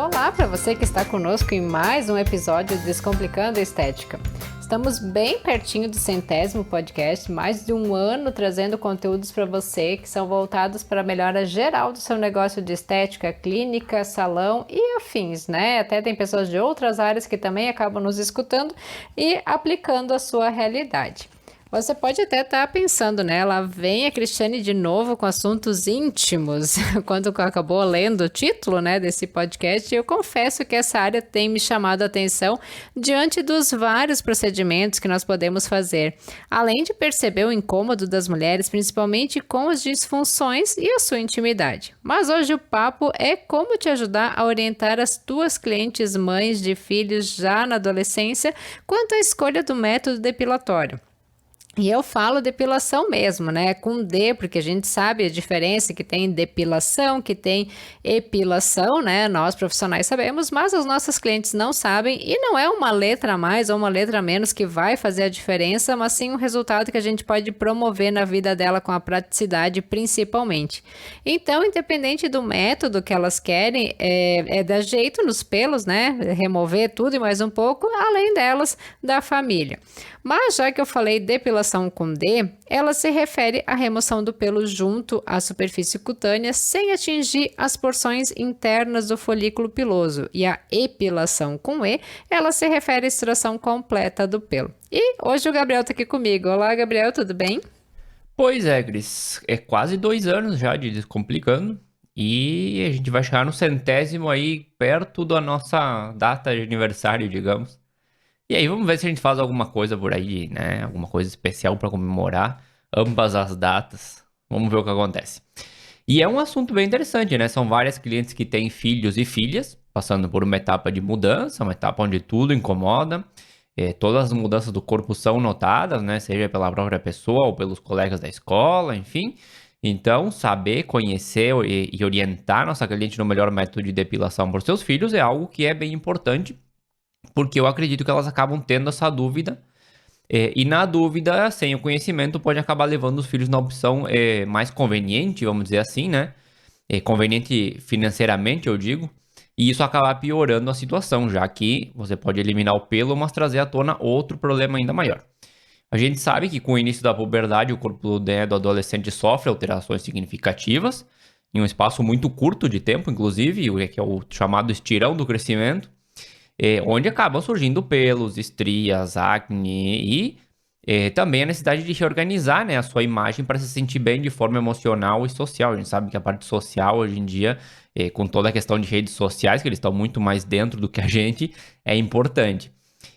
Olá para você que está conosco em mais um episódio de Descomplicando a Estética. Estamos bem pertinho do 100º podcast, mais de um ano trazendo conteúdos para você que são voltados para a melhora geral do seu negócio de estética, clínica, salão e afins, né? Até tem pessoas de outras áreas que também acabam nos escutando e aplicando a sua realidade. Você pode até estar pensando, né? Lá vem a Cristiane de novo com assuntos íntimos. Quando acabou lendo o título, né, desse podcast, eu confesso que essa área tem me chamado a atenção diante dos vários procedimentos que nós podemos fazer. Além de perceber o incômodo das mulheres, principalmente com as disfunções e a sua intimidade. Mas hoje o papo é como te ajudar a orientar as tuas clientes mães de filhos já na adolescência quanto à escolha do método depilatório. E eu falo depilação mesmo, né? Com D, porque a gente sabe a diferença que tem depilação, que tem epilação, né? Nós profissionais sabemos, mas as nossas clientes não sabem e não é uma letra a mais ou uma letra a menos que vai fazer a diferença, mas sim um resultado que a gente pode promover na vida dela com a praticidade principalmente. Então, independente do método que elas querem, é dar jeito nos pelos, né? Remover tudo e mais um pouco, além delas, da família. Mas já que eu falei depilação com D, ela se refere à remoção do pelo junto à superfície cutânea sem atingir as porções internas do folículo piloso. E a epilação com E, ela se refere à extração completa do pelo. E hoje o Gabriel está aqui comigo. Olá, Gabriel, tudo bem? Pois é, Cris, é quase 2 anos já de Descomplicando e a gente vai chegar no 100º aí, perto da nossa data de aniversário, digamos. E aí, vamos ver se a gente faz alguma coisa por aí, né? Alguma coisa especial para comemorar ambas as datas. Vamos ver o que acontece. E é um assunto bem interessante, né? São várias clientes que têm filhos e filhas, passando por uma etapa de mudança, uma etapa onde tudo incomoda. Todas as mudanças do corpo são notadas, né? Seja pela própria pessoa ou pelos colegas da escola, enfim. Então, saber, conhecer e orientar nossa cliente no melhor método de depilação para os seus filhos é algo que é bem importante, porque eu acredito que elas acabam tendo essa dúvida. E na dúvida, sem o conhecimento, pode acabar levando os filhos na opção mais conveniente, vamos dizer assim, né? Conveniente financeiramente, eu digo. E isso acaba piorando a situação, já que você pode eliminar o pelo, mas trazer à tona outro problema ainda maior. A gente sabe que com o início da puberdade, o corpo, né, do adolescente sofre alterações significativas, em um espaço muito curto de tempo, inclusive, que é o chamado estirão do crescimento, onde acabam surgindo pelos, estrias, acne e também a necessidade de reorganizar, né, a sua imagem para se sentir bem de forma emocional e social. A gente sabe que a parte social hoje em dia, com toda a questão de redes sociais, que eles estão muito mais dentro do que a gente, é importante.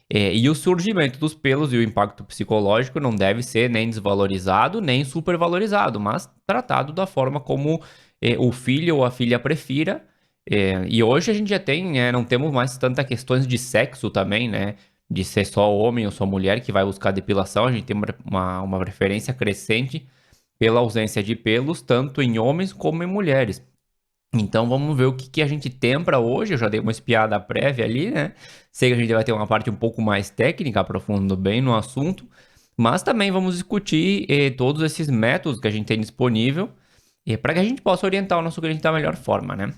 E o surgimento dos pelos e o impacto psicológico não deve ser nem desvalorizado, nem supervalorizado, mas tratado da forma como o filho ou a filha prefira. E hoje a gente já tem, não temos mais tantas questões de sexo também, né? De ser só homem ou só mulher que vai buscar depilação. A gente tem uma preferência crescente pela ausência de pelos, tanto em homens como em mulheres. Então vamos ver o que a gente tem para hoje. Eu já dei uma espiada prévia ali, né? Sei que a gente vai ter uma parte um pouco mais técnica, aprofundando bem no assunto. Mas também vamos discutir todos esses métodos que a gente tem disponível para que a gente possa orientar o nosso cliente da melhor forma, né?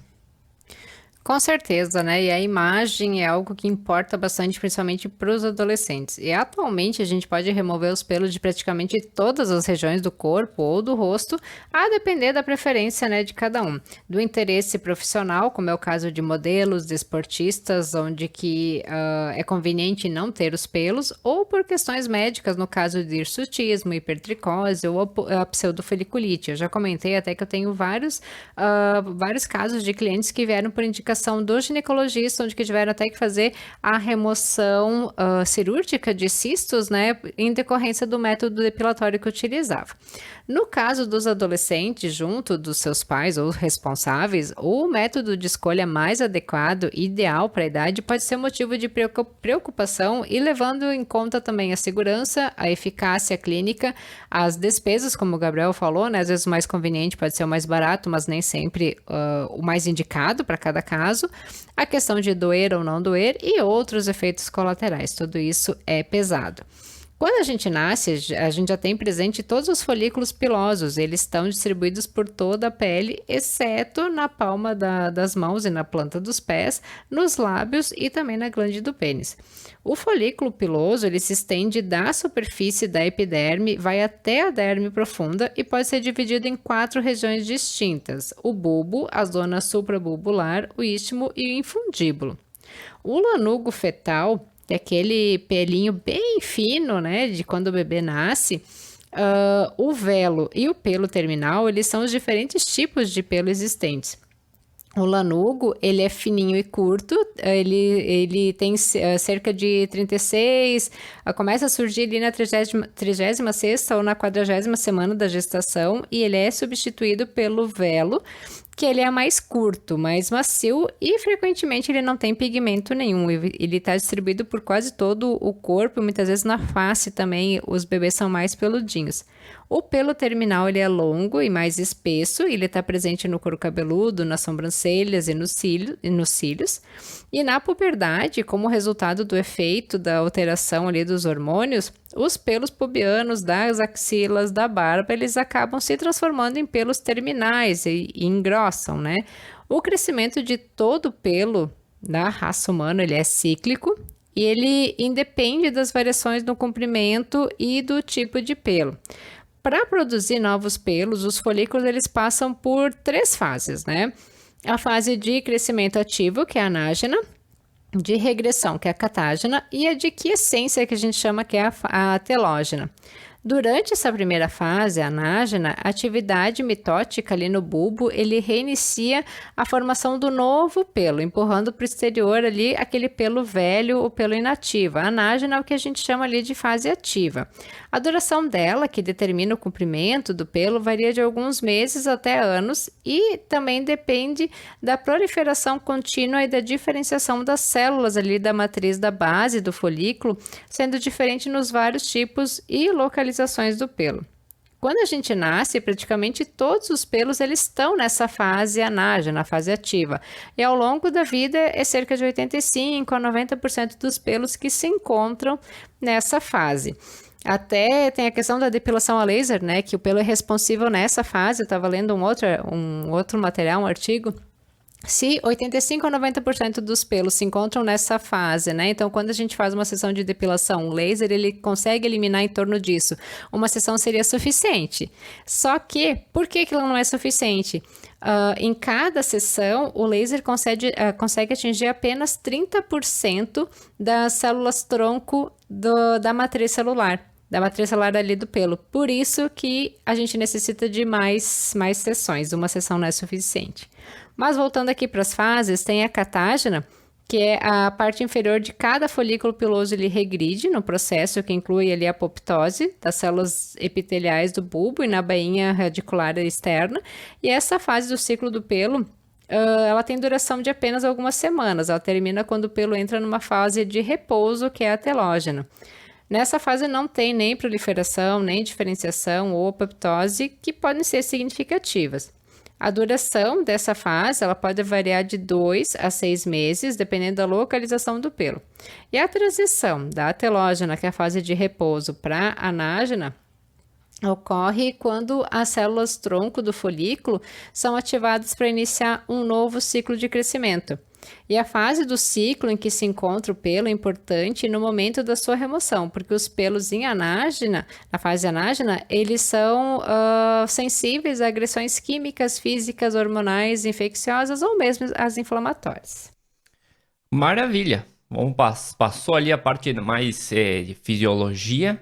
Com certeza, né? E a imagem é algo que importa bastante, principalmente para os adolescentes. E atualmente a gente pode remover os pelos de praticamente todas as regiões do corpo ou do rosto, a depender da preferência, né, de cada um. Do interesse profissional, como é o caso de modelos, de esportistas, onde que é conveniente não ter os pelos, ou por questões médicas, no caso de hirsutismo, hipertricose ou a pseudofoliculite. Eu já comentei até que eu tenho vários casos de clientes que vieram por indicação do ginecologista, onde que tiveram até que fazer a remoção cirúrgica de cistos, né, em decorrência do método depilatório que utilizava. No caso dos adolescentes, junto dos seus pais ou responsáveis, o método de escolha mais adequado e ideal para a idade pode ser motivo de preocupação e levando em conta também a segurança, a eficácia clínica, as despesas, como o Gabriel falou, né, às vezes o mais conveniente pode ser o mais barato, mas nem sempre o mais indicado para cada caso, a questão de doer ou não doer e outros efeitos colaterais. Tudo isso é pesado. Quando a gente nasce, a gente já tem presente todos os folículos pilosos. Eles estão distribuídos por toda a pele, exceto na palma das mãos e na planta dos pés, nos lábios e também na glande do pênis. O folículo piloso ele se estende da superfície da epiderme, vai até a derme profunda e pode ser dividido em 4 regiões distintas: o bulbo, a zona suprabulbar, o istmo e o infundíbulo. O lanugo fetal, que é aquele pelinho bem fino, né, de quando o bebê nasce, o velo e o pelo terminal, eles são os diferentes tipos de pelo existentes. O lanugo, ele é fininho e curto, ele tem cerca de 36, começa a surgir ali na 36ª ou na 40ª semana da gestação, e ele é substituído pelo velo, que ele é mais curto, mais macio e frequentemente ele não tem pigmento nenhum. Ele está distribuído por quase todo o corpo, muitas vezes na face também os bebês são mais peludinhos. O pelo terminal ele é longo e mais espesso, ele está presente no couro cabeludo, nas sobrancelhas e nos cílios. E na puberdade, como resultado do efeito da alteração ali dos hormônios, os pelos pubianos das axilas, da barba, eles acabam se transformando em pelos terminais e engrossam, né? O crescimento de todo o pelo da raça humana, ele é cíclico e ele independe das variações no comprimento e do tipo de pelo. Para produzir novos pelos, os folículos eles passam por 3 fases, né? A fase de crescimento ativo, que é a anágena, de regressão, que é a catágena, e a de quiescência, que a gente chama que é a telógena. Durante essa primeira fase, a anágena, a atividade mitótica ali no bulbo, ele reinicia a formação do novo pelo, empurrando para o exterior ali aquele pelo velho, o pelo inativo. A anágena é o que a gente chama ali de fase ativa. A duração dela, que determina o comprimento do pelo, varia de alguns meses até anos e também depende da proliferação contínua e da diferenciação das células ali da matriz da base do folículo, sendo diferente nos vários tipos e localizações do pelo. Quando a gente nasce, praticamente todos os pelos eles estão nessa fase anágena, na fase ativa. E ao longo da vida é cerca de 85 a 90% dos pelos que se encontram nessa fase. Até tem a questão da depilação a laser, né? Que o pelo é responsível nessa fase. Eu estava lendo um outro material, um artigo. Se 85 a 90% dos pelos se encontram nessa fase, né? Então, quando a gente faz uma sessão de depilação, o laser, ele consegue eliminar em torno disso. Uma sessão seria suficiente. Só que, por que ela não é suficiente? Em cada sessão, o laser consegue atingir apenas 30% das células tronco da matriz celular. Da matriz celular ali do pelo. Por isso que a gente necessita de mais sessões. Uma sessão não é suficiente. Mas voltando aqui para as fases, tem a catágena, que é a parte inferior de cada folículo piloso, ele regride no processo que inclui ali a apoptose das células epiteliais do bulbo e na bainha radicular externa. E essa fase do ciclo do pelo, ela tem duração de apenas algumas semanas. Ela termina quando o pelo entra numa fase de repouso, que é a telógena. Nessa fase não tem nem proliferação, nem diferenciação ou apoptose, que podem ser significativas. A duração dessa fase ela pode variar de 2 a 6 meses, dependendo da localização do pelo. E a transição da telógena, que é a fase de repouso, para a anágena, ocorre quando as células tronco do folículo são ativadas para iniciar um novo ciclo de crescimento. E a fase do ciclo em que se encontra o pelo é importante no momento da sua remoção, porque os pelos em anágena, na fase anágena, eles são sensíveis a agressões químicas, físicas, hormonais, infecciosas ou mesmo as inflamatórias. Maravilha! Vamos passou ali a parte mais de fisiologia,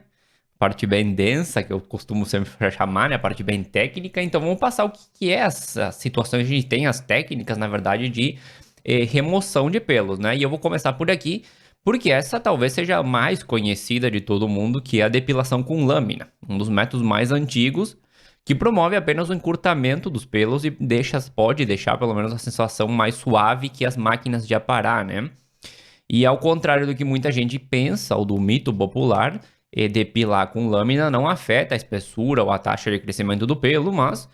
parte bem densa, que eu costumo sempre chamar, né? A parte bem técnica. Então vamos passar o que é as situações. A gente tem as técnicas, na verdade, de remoção de pelos, né? E eu vou começar por aqui, porque essa talvez seja a mais conhecida de todo mundo, que é a depilação com lâmina. Um dos métodos mais antigos, que promove apenas o encurtamento dos pelos e pode deixar pelo menos a sensação mais suave que as máquinas de aparar, né? E ao contrário do que muita gente pensa, ou do mito popular, depilar com lâmina não afeta a espessura ou a taxa de crescimento do pelo, mas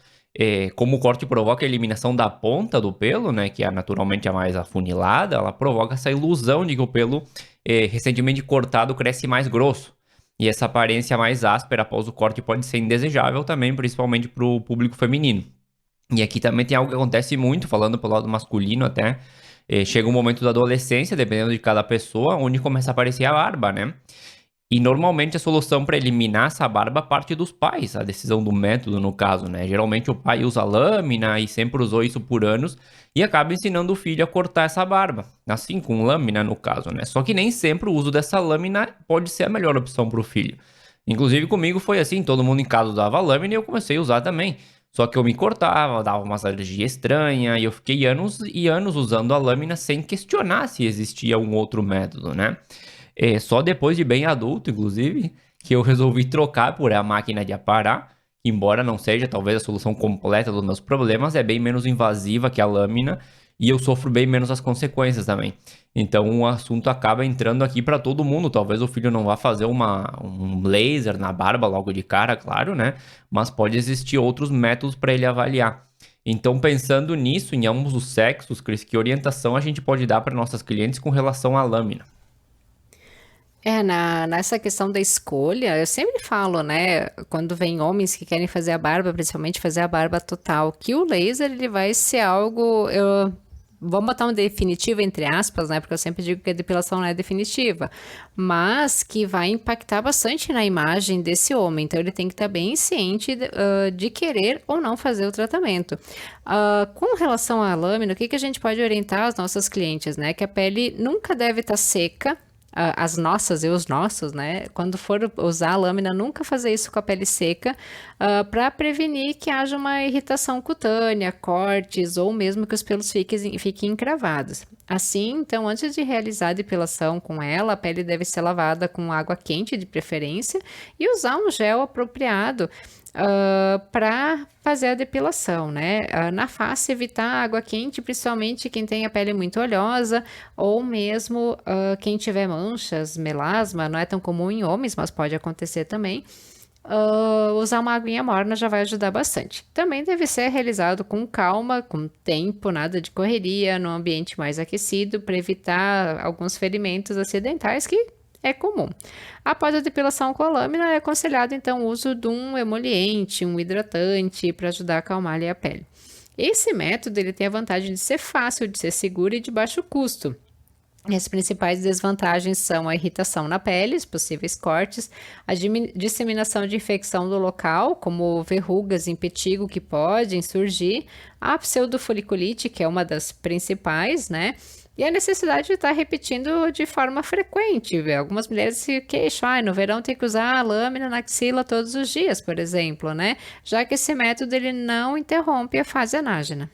como o corte provoca a eliminação da ponta do pelo, né, que é naturalmente a mais afunilada, ela provoca essa ilusão de que o pelo recentemente cortado cresce mais grosso. E essa aparência mais áspera após o corte pode ser indesejável também, principalmente para o público feminino. E aqui também tem algo que acontece muito, falando pelo lado masculino até, chega um momento da adolescência, dependendo de cada pessoa, onde começa a aparecer a barba, né? E normalmente a solução para eliminar essa barba parte dos pais, a decisão do método no caso, né? Geralmente o pai usa lâmina e sempre usou isso por anos e acaba ensinando o filho a cortar essa barba, assim com lâmina no caso, né? Só que nem sempre o uso dessa lâmina pode ser a melhor opção para o filho. Inclusive comigo foi assim, todo mundo em casa usava lâmina e eu comecei a usar também. Só que eu me cortava, dava uma alergia estranha e eu fiquei anos e anos usando a lâmina sem questionar se existia um outro método, né? Só depois de bem adulto, inclusive, que eu resolvi trocar por a máquina de aparar, que embora não seja talvez a solução completa dos meus problemas, é bem menos invasiva que a lâmina e eu sofro bem menos as consequências também. Então o assunto acaba entrando aqui para todo mundo. Talvez o filho não vá fazer um laser na barba logo de cara, claro, né? Mas pode existir outros métodos para ele avaliar. Então, pensando nisso, em ambos os sexos, Cris, que orientação a gente pode dar para nossas clientes com relação à lâmina? Nessa questão da escolha, eu sempre falo, né, quando vem homens que querem fazer a barba, principalmente fazer a barba total, que o laser ele vai ser algo, vamos botar um definitivo entre aspas, né, porque eu sempre digo que a depilação não é definitiva, mas que vai impactar bastante na imagem desse homem, então ele tem que estar bem ciente de querer ou não fazer o tratamento. Com relação à lâmina, o que a gente pode orientar as nossas clientes, né, que a pele nunca deve estar seca, as nossas e os nossos, né? Quando for usar a lâmina, nunca fazer isso com a pele seca, para prevenir que haja uma irritação cutânea, cortes ou mesmo que os pelos fiquem encravados. Assim, então, antes de realizar a depilação com ela, a pele deve ser lavada com água quente de preferência e usar um gel apropriado para fazer a depilação, né? Na face, evitar água quente, principalmente quem tem a pele muito oleosa ou mesmo quem tiver manchas, melasma, não é tão comum em homens, mas pode acontecer também. Usar uma aguinha morna já vai ajudar bastante. Também deve ser realizado com calma, com tempo, nada de correria, num ambiente mais aquecido, para evitar alguns ferimentos acidentais que é comum. Após a depilação com a lâmina, é aconselhado então o uso de um emoliente, um hidratante para ajudar a acalmar ali a pele. Esse método ele tem a vantagem de ser fácil, de ser seguro e de baixo custo. As principais desvantagens são a irritação na pele, os possíveis cortes, a disseminação de infecção do local, como verrugas em petigo que podem surgir, a pseudofoliculite, que é uma das principais, né? E a necessidade de estar repetindo de forma frequente. Algumas mulheres se queixam, no verão tem que usar a lâmina na axila todos os dias, por exemplo, né? Já que esse método ele não interrompe a fase anágena.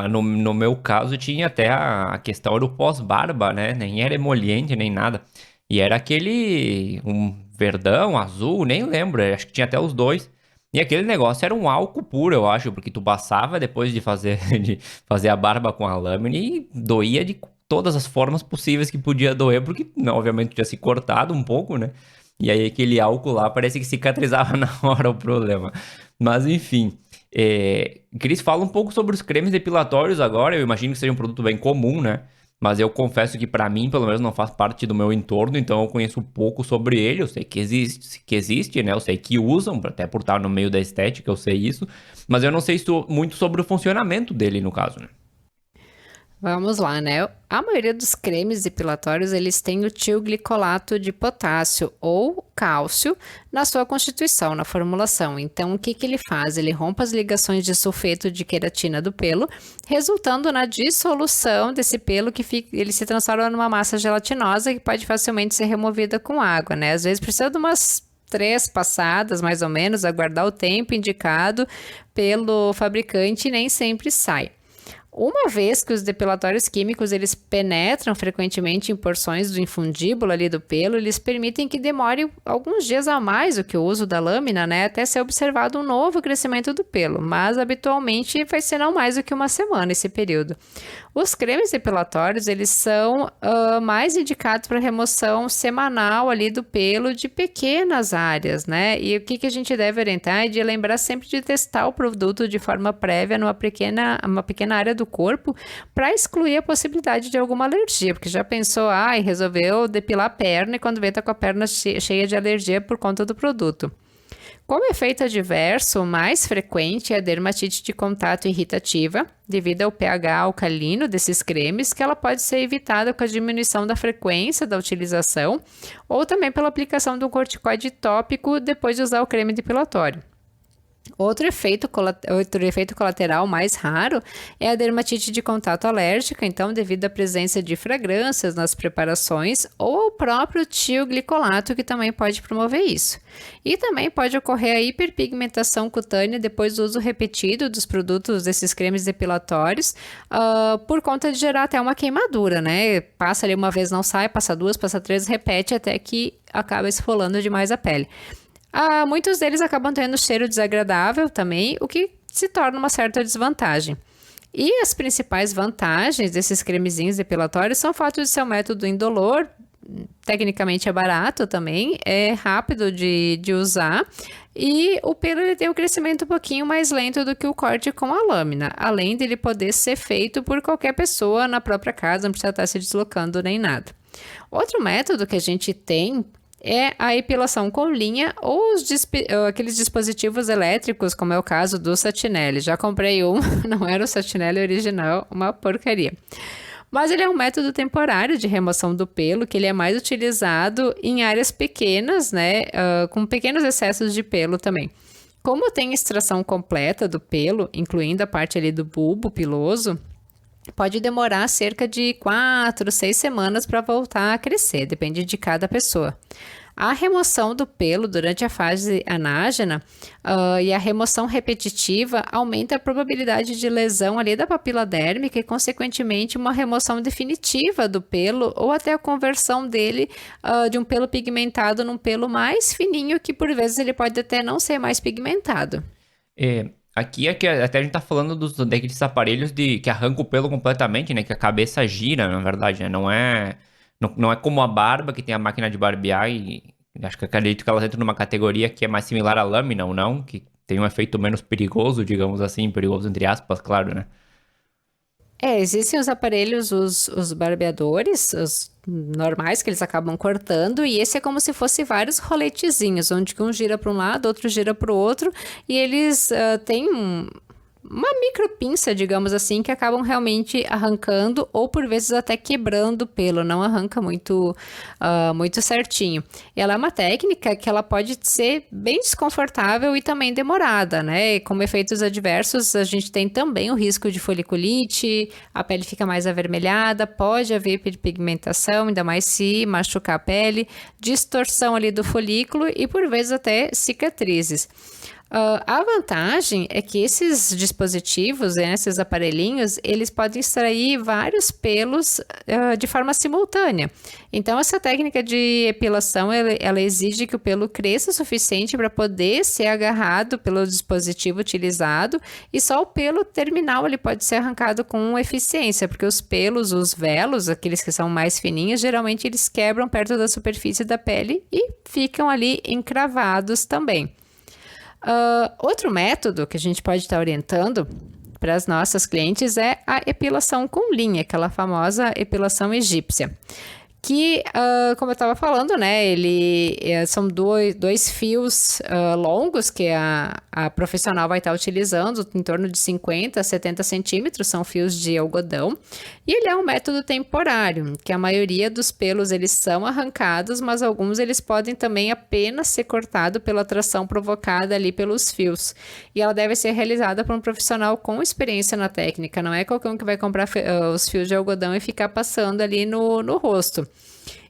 No meu caso tinha até a questão do pós-barba, né? Nem era emoliente, nem nada. E era aquele, um verdão, azul, nem lembro, acho que tinha até os dois. E aquele negócio era um álcool puro, eu acho, porque tu passava depois de fazer, de fazer a barba com a lâmina e doía de todas as formas possíveis que podia doer, porque não, obviamente tinha se cortado um pouco, né? E aí aquele álcool lá parece que cicatrizava na hora o problema. Mas enfim, Cris, fala um pouco sobre os cremes depilatórios agora, eu imagino que seja um produto bem comum, né? Mas eu confesso que para mim, pelo menos, não faz parte do meu entorno, então eu conheço pouco sobre ele. Eu sei que existe, né? Eu sei que usam, até por estar no meio da estética, eu sei isso. Mas eu não sei muito sobre o funcionamento dele, no caso, né? Vamos lá, né? A maioria dos cremes depilatórios, eles têm o tilglicolato de potássio ou cálcio na sua constituição, na formulação. Então, o que ele faz? Ele rompe as ligações de sulfeto de queratina do pelo, resultando na dissolução desse pelo ele se transforma numa massa gelatinosa que pode facilmente ser removida com água, né? Às vezes precisa de umas 3 passadas, mais ou menos, aguardar o tempo indicado pelo fabricante e nem sempre sai. Uma vez que os depilatórios químicos eles penetram frequentemente em porções do infundíbulo ali do pelo, eles permitem que demore alguns dias a mais do que o uso da lâmina, né, até ser observado um novo crescimento do pelo, mas habitualmente vai ser não mais do que uma semana esse período. Os cremes depilatórios, eles são mais indicados para remoção semanal ali do pelo de pequenas áreas, né? E o que a gente deve orientar é de lembrar sempre de testar o produto de forma prévia numa pequena área do do corpo para excluir a possibilidade de alguma alergia, porque já pensou, resolveu depilar a perna e quando vê tá com a perna cheia de alergia por conta do produto. Como efeito adverso, o mais frequente é a dermatite de contato irritativa, devido ao pH alcalino desses cremes, que ela pode ser evitada com a diminuição da frequência da utilização ou também pela aplicação de um corticoide tópico depois de usar o creme depilatório. Outro efeito colateral mais raro é a dermatite de contato alérgica, então devido à presença de fragrâncias nas preparações ou ao próprio tioglicolato, que também pode promover isso. E também pode ocorrer a hiperpigmentação cutânea depois do uso repetido dos produtos desses cremes depilatórios, por conta de gerar até uma queimadura, né? Passa ali uma vez, não sai, passa duas, passa três, repete até que acaba esfolando demais a pele. Muitos deles acabam tendo cheiro desagradável também, o que se torna uma certa desvantagem. E as principais vantagens desses cremezinhos depilatórios são o fato de ser um método indolor, tecnicamente é barato também, é rápido de usar e o pelo ele tem um crescimento um pouquinho mais lento do que o corte com a lâmina, além dele poder ser feito por qualquer pessoa na própria casa, não precisa estar se deslocando nem nada. Outro método que a gente tem é a epilação com linha ou aqueles dispositivos elétricos, como é o caso do Satinelli. Já comprei um, não era o Satinelli original, uma porcaria. Mas ele é um método temporário de remoção do pelo, que ele é mais utilizado em áreas pequenas, né, com pequenos excessos de pelo também. Como tem extração completa do pelo, incluindo a parte ali do bulbo piloso, pode demorar cerca de 4, 6 semanas para voltar a crescer, depende de cada pessoa. A remoção do pelo durante a fase anágena e a remoção repetitiva aumenta a probabilidade de lesão ali da papila dérmica e, consequentemente, uma remoção definitiva do pelo ou até a conversão dele de um pelo pigmentado num pelo mais fininho que, por vezes, ele pode até não ser mais pigmentado. Aqui é que até a gente tá falando daqueles aparelhos que arrancam o pelo completamente, né? Que a cabeça gira, na verdade, né? Não é como a barba, que tem a máquina de barbear e acho que acredito que ela entra numa categoria que é mais similar à lâmina ou não, que tem um efeito menos perigoso, digamos assim, perigoso entre aspas, claro, né? Existem os aparelhos, os barbeadores, os normais que eles acabam cortando, e esse é como se fosse vários roletezinhos, onde um gira para um lado, outro gira para o outro, e eles têm uma micro pinça, digamos assim, que acabam realmente arrancando ou por vezes até quebrando o pelo, não arranca muito certinho. E ela é uma técnica que ela pode ser bem desconfortável e também demorada, né? Como efeitos adversos, a gente tem também o risco de foliculite, a pele fica mais avermelhada, pode haver hiperpigmentação, ainda mais se machucar a pele, distorção ali do folículo e por vezes até cicatrizes. A vantagem é que esses dispositivos, esses aparelhinhos, eles podem extrair vários pelos de forma simultânea. Então, essa técnica de epilação, ela exige que o pelo cresça o suficiente para poder ser agarrado pelo dispositivo utilizado e só o pelo terminal ele pode ser arrancado com eficiência, porque os pelos, os velos, aqueles que são mais fininhos, geralmente eles quebram perto da superfície da pele e ficam ali encravados também. Outro método que a gente pode estar orientando para as nossas clientes é a epilação com linha, aquela famosa epilação egípcia. Que, como eu estava falando, né, são dois fios longos que a profissional vai estar utilizando, em torno de 50 a 70 centímetros, são fios de algodão, e ele é um método temporário, que a maioria dos pelos eles são arrancados, mas alguns eles podem também apenas ser cortados pela tração provocada ali pelos fios, e ela deve ser realizada por um profissional com experiência na técnica, não é qualquer um que vai comprar os fios de algodão e ficar passando ali no rosto.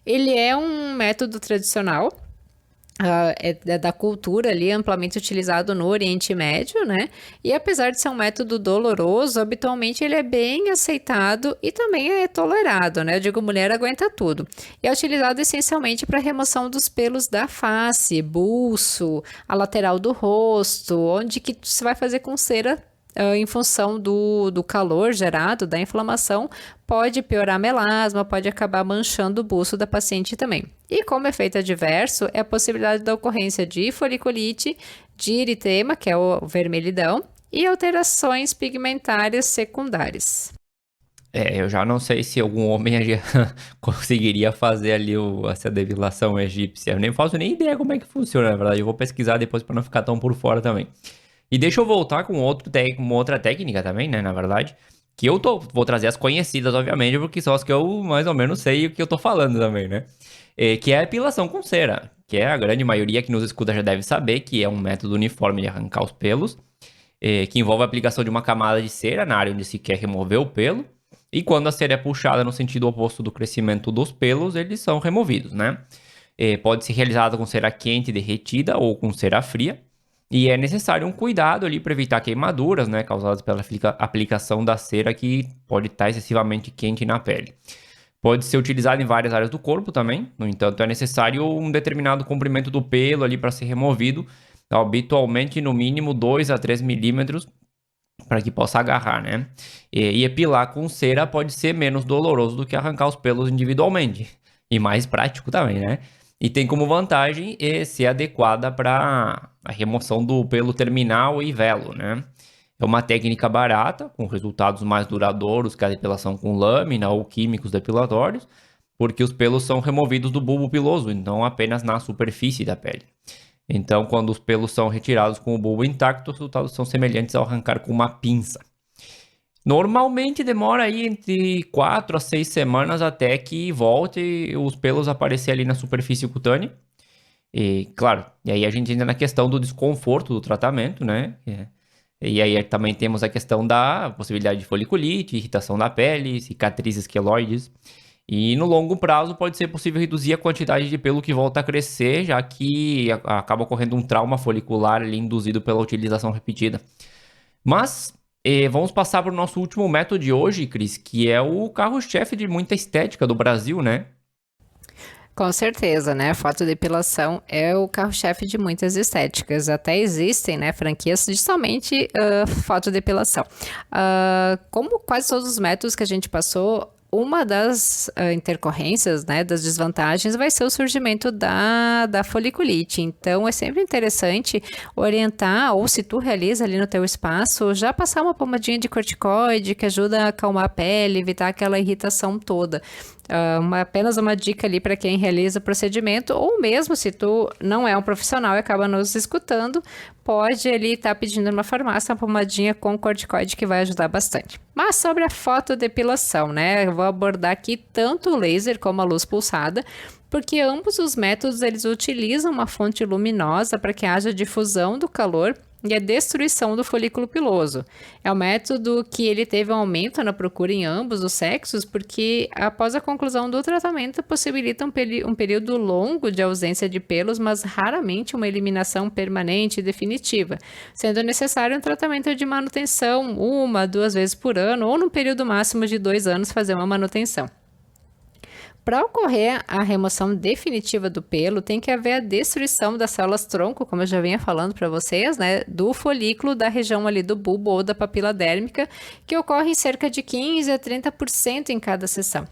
Ele é um método tradicional, é da cultura ali, amplamente utilizado no Oriente Médio, né? E apesar de ser um método doloroso, habitualmente ele é bem aceitado e também é tolerado, né? Eu digo, mulher aguenta tudo. E é utilizado essencialmente para remoção dos pelos da face, buço, a lateral do rosto, onde que você vai fazer com cera. Em função do calor gerado, da inflamação, pode piorar melasma, pode acabar manchando o buço da paciente também. E como efeito adverso, é a possibilidade da ocorrência de foliculite, de eritema, que é o vermelhidão, e alterações pigmentárias secundárias. Eu já não sei se algum homem conseguiria fazer ali essa depilação egípcia. Eu nem faço nem ideia como é que funciona, na verdade. Eu vou pesquisar depois para não ficar tão por fora também. E deixa eu voltar com uma outra técnica também, né, na verdade. Que vou trazer as conhecidas, obviamente, porque são as que eu mais ou menos sei o que eu tô falando também, né? Que é a epilação com cera, que é a grande maioria que nos escuta já deve saber, que é um método uniforme de arrancar os pelos, que envolve a aplicação de uma camada de cera na área onde se quer remover o pelo. E quando a cera é puxada no sentido oposto do crescimento dos pelos, eles são removidos, né? Pode ser realizada com cera quente derretida ou com cera fria. E é necessário um cuidado ali para evitar queimaduras, né? Causadas pela aplicação da cera que pode estar excessivamente quente na pele. Pode ser utilizado em várias áreas do corpo também. No entanto, é necessário um determinado comprimento do pelo ali para ser removido. Habitualmente, no mínimo 2 a 3 milímetros para que possa agarrar, né? E epilar com cera pode ser menos doloroso do que arrancar os pelos individualmente. E mais prático também, né? E tem como vantagem ser adequada para a remoção do pelo terminal e velo, né? É uma técnica barata, com resultados mais duradouros que a depilação com lâmina ou químicos depilatórios, porque os pelos são removidos do bulbo piloso, então apenas na superfície da pele. Então, quando os pelos são retirados com o bulbo intacto, os resultados são semelhantes ao arrancar com uma pinça. Normalmente demora aí entre 4 a 6 semanas até que volte os pelos aparecer ali na superfície cutânea. E, claro, e aí a gente entra na questão do desconforto do tratamento, né? E aí também temos a questão da possibilidade de foliculite, irritação da pele, cicatrizes queloides. E no longo prazo pode ser possível reduzir a quantidade de pelo que volta a crescer, já que acaba ocorrendo um trauma folicular ali induzido pela utilização repetida. Mas vamos passar para o nosso último método de hoje, Cris, que é o carro-chefe de muita estética do Brasil, né? Com certeza, né? A fotodepilação é o carro-chefe de muitas estéticas. Até existem, né, franquias de somente fotodepilação. Como quase todos os métodos que a gente passou, uma das intercorrências, né, das desvantagens vai ser o surgimento da foliculite. Então, é sempre interessante orientar, ou se tu realiza ali no teu espaço, já passar uma pomadinha de corticoide que ajuda a acalmar a pele, evitar aquela irritação toda. Apenas uma dica ali para quem realiza o procedimento, ou mesmo se tu não é um profissional e acaba nos escutando, pode ali estar pedindo numa farmácia uma pomadinha com corticoide que vai ajudar bastante. Mas sobre a fotodepilação, né? Eu vou abordar aqui tanto o laser como a luz pulsada, porque ambos os métodos eles utilizam uma fonte luminosa para que haja difusão do calor e a destruição do folículo piloso. É um método que ele teve um aumento na procura em ambos os sexos, porque após a conclusão do tratamento possibilita um período longo de ausência de pelos, mas raramente uma eliminação permanente e definitiva, sendo necessário um tratamento de manutenção 1-2 vezes por ano, ou num período máximo de 2 anos fazer uma manutenção. Para ocorrer a remoção definitiva do pelo, tem que haver a destruição das células tronco, como eu já vinha falando para vocês, né, do folículo da região ali do bulbo ou da papila dérmica, que ocorre em cerca de 15 a 30% em cada sessão.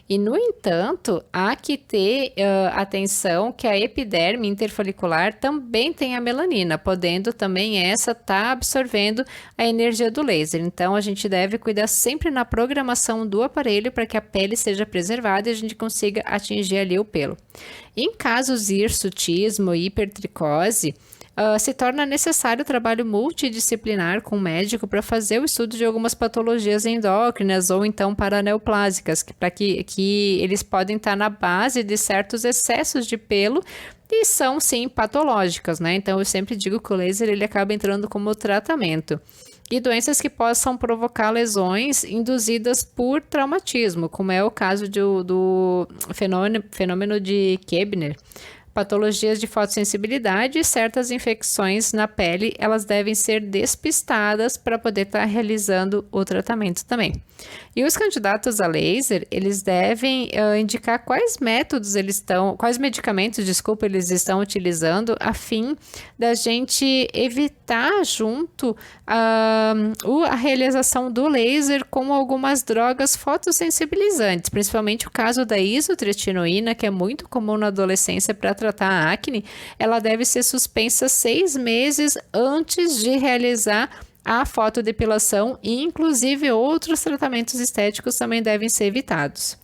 E, no entanto, há que ter atenção que a epiderme interfolicular também tem a melanina, podendo também essa estar absorvendo a energia do laser. Então, a gente deve cuidar sempre na programação do aparelho para que a pele seja preservada e a gente consiga atingir ali o pelo. Em casos de hirsutismo e hipertricose, se torna necessário o trabalho multidisciplinar com o médico para fazer o estudo de algumas patologias endócrinas ou então paraneoplásicas, para que eles podem estar na base de certos excessos de pelo e são, sim, patológicas, né? Então, eu sempre digo que o laser ele acaba entrando como tratamento. E doenças que possam provocar lesões induzidas por traumatismo, como é o caso do fenômeno de Koebner. Patologias de fotossensibilidade e certas infecções na pele, elas devem ser despistadas para poder estar realizando o tratamento também. E os candidatos a laser, eles devem indicar quais medicamentos, eles estão utilizando a fim da gente evitar junto a realização do laser com algumas drogas fotossensibilizantes, principalmente o caso da isotretinoína, que é muito comum na adolescência para tratar a acne. Ela deve ser suspensa 6 meses antes de realizar a fotodepilação e, inclusive, outros tratamentos estéticos também devem ser evitados.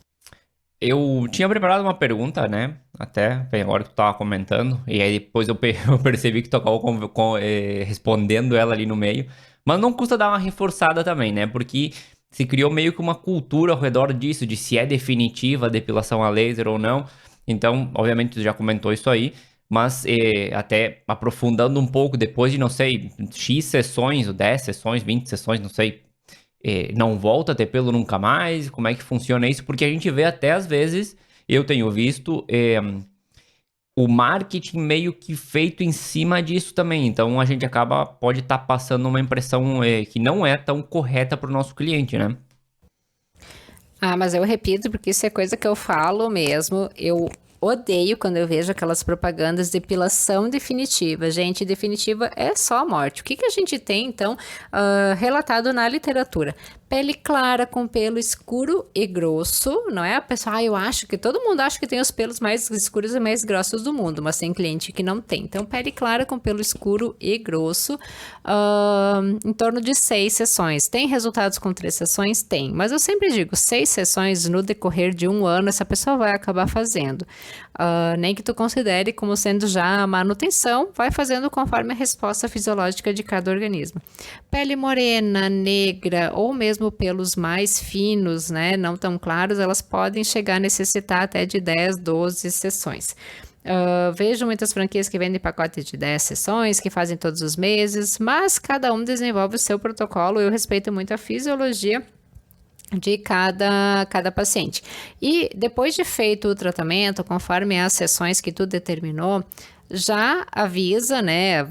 Eu tinha preparado uma pergunta, né? Até bem, agora que tu tava comentando, e aí depois eu percebi que tu acabou respondendo ela ali no meio. Mas não custa dar uma reforçada também, né? Porque se criou meio que uma cultura ao redor disso, de se é definitiva a depilação a laser ou não. Então, obviamente, tu já comentou isso aí. Mas até aprofundando um pouco, depois de, não sei, X sessões, ou 10 sessões, 20 sessões, não sei, não volta a ter pelo nunca mais? Como é que funciona isso? Porque a gente vê até às vezes, eu tenho visto o marketing meio que feito em cima disso também. Então a gente pode estar passando uma impressão que não é tão correta para o nosso cliente, né? Ah, mas eu repito, porque isso é coisa que eu falo mesmo. Eu odeio quando eu vejo aquelas propagandas de depilação definitiva. Gente, definitiva é só a morte. O que a gente tem, então, relatado na literatura? Pele clara com pelo escuro e grosso, não é? A pessoa, eu acho que todo mundo acha que tem os pelos mais escuros e mais grossos do mundo, mas tem cliente que não tem. Então, pele clara com pelo escuro e grosso, em torno de 6 sessões. Tem resultados com 3 sessões? Tem. Mas eu sempre digo, 6 sessões no decorrer de 1 ano, essa pessoa vai acabar fazendo. Nem que tu considere como sendo já a manutenção, vai fazendo conforme a resposta fisiológica de cada organismo. Pele morena, negra ou mesmo pelos mais finos, né, não tão claros, elas podem chegar a necessitar até de 10, 12 sessões. Vejo muitas franquias que vendem pacotes de 10 sessões, que fazem todos os meses, mas cada um desenvolve o seu protocolo. Eu respeito muito a fisiologia de cada paciente. E depois de feito o tratamento, conforme as sessões que tu determinou, já avisa, né,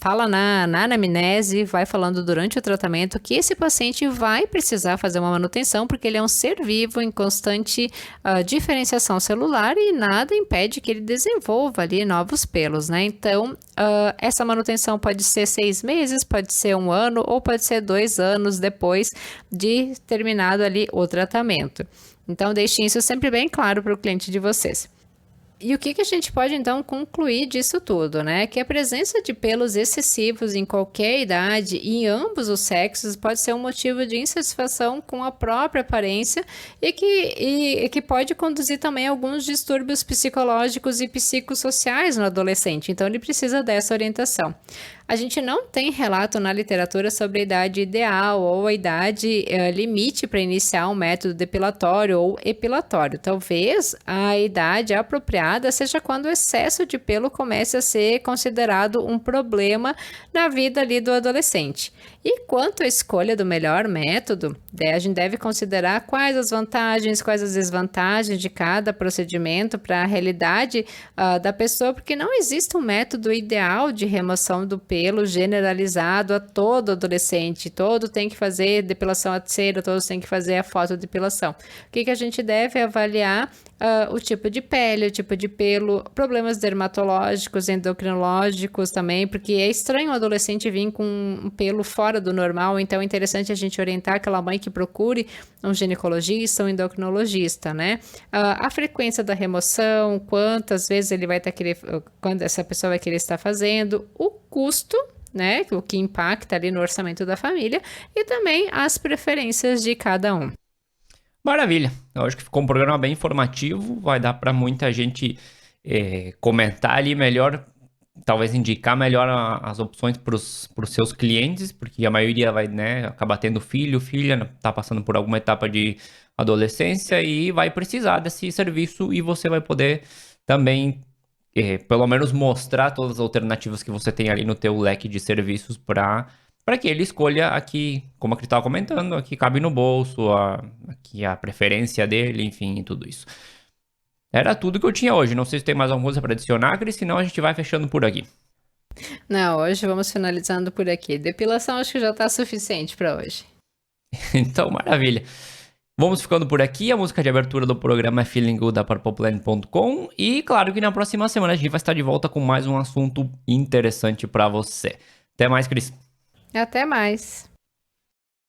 fala na anamnese, vai falando durante o tratamento que esse paciente vai precisar fazer uma manutenção, porque ele é um ser vivo em constante diferenciação celular e nada impede que ele desenvolva ali novos pelos, né? Então, essa manutenção pode ser 6 meses, pode ser 1 ano ou pode ser 2 anos depois de terminado ali o tratamento. Então, deixem isso sempre bem claro para o cliente de vocês. E o que a gente pode, então, concluir disso tudo, né? Que a presença de pelos excessivos em qualquer idade e em ambos os sexos pode ser um motivo de insatisfação com a própria aparência e que pode conduzir também a alguns distúrbios psicológicos e psicossociais no adolescente. Então, ele precisa dessa orientação. A gente não tem relato na literatura sobre a idade ideal ou a idade limite para iniciar um método depilatório ou epilatório. Talvez a idade apropriada seja quando o excesso de pelo comece a ser considerado um problema na vida ali do adolescente. E quanto à escolha do melhor método, a gente deve considerar quais as vantagens, quais as desvantagens de cada procedimento para a realidade da pessoa, porque não existe um método ideal de remoção do pelo generalizado a todo adolescente. Todo tem que fazer depilação a cera, todos têm que fazer a fotodepilação. O que a gente deve avaliar? O tipo de pele, o tipo de pelo, problemas dermatológicos, endocrinológicos também, porque é estranho o adolescente vir com um pelo fora do normal, então é interessante a gente orientar aquela mãe que procure um ginecologista, um endocrinologista, né? A frequência da remoção, quantas vezes ele vai quando essa pessoa vai querer estar fazendo, o custo, né? O que impacta ali no orçamento da família e também as preferências de cada um. Maravilha, eu acho que ficou um programa bem informativo, vai dar para muita gente comentar ali melhor, talvez indicar melhor as opções para os seus clientes, porque a maioria vai, né, acabar tendo filho, filha, tá passando por alguma etapa de adolescência e vai precisar desse serviço e você vai poder também, pelo menos mostrar todas as alternativas que você tem ali no teu leque de serviços para que ele escolha aqui, como a que estava comentando, aqui cabe no bolso, aqui a preferência dele, enfim, tudo isso. Era tudo que eu tinha hoje. Não sei se tem mais alguma coisa para adicionar, Cris, senão a gente vai fechando por aqui. Não, hoje vamos finalizando por aqui. Depilação acho que já está suficiente para hoje. Então, maravilha. Vamos ficando por aqui. A música de abertura do programa é Feeling Good da purpleplanet.com. E claro que na próxima semana a gente vai estar de volta com mais um assunto interessante para você. Até mais, Cris. Até mais.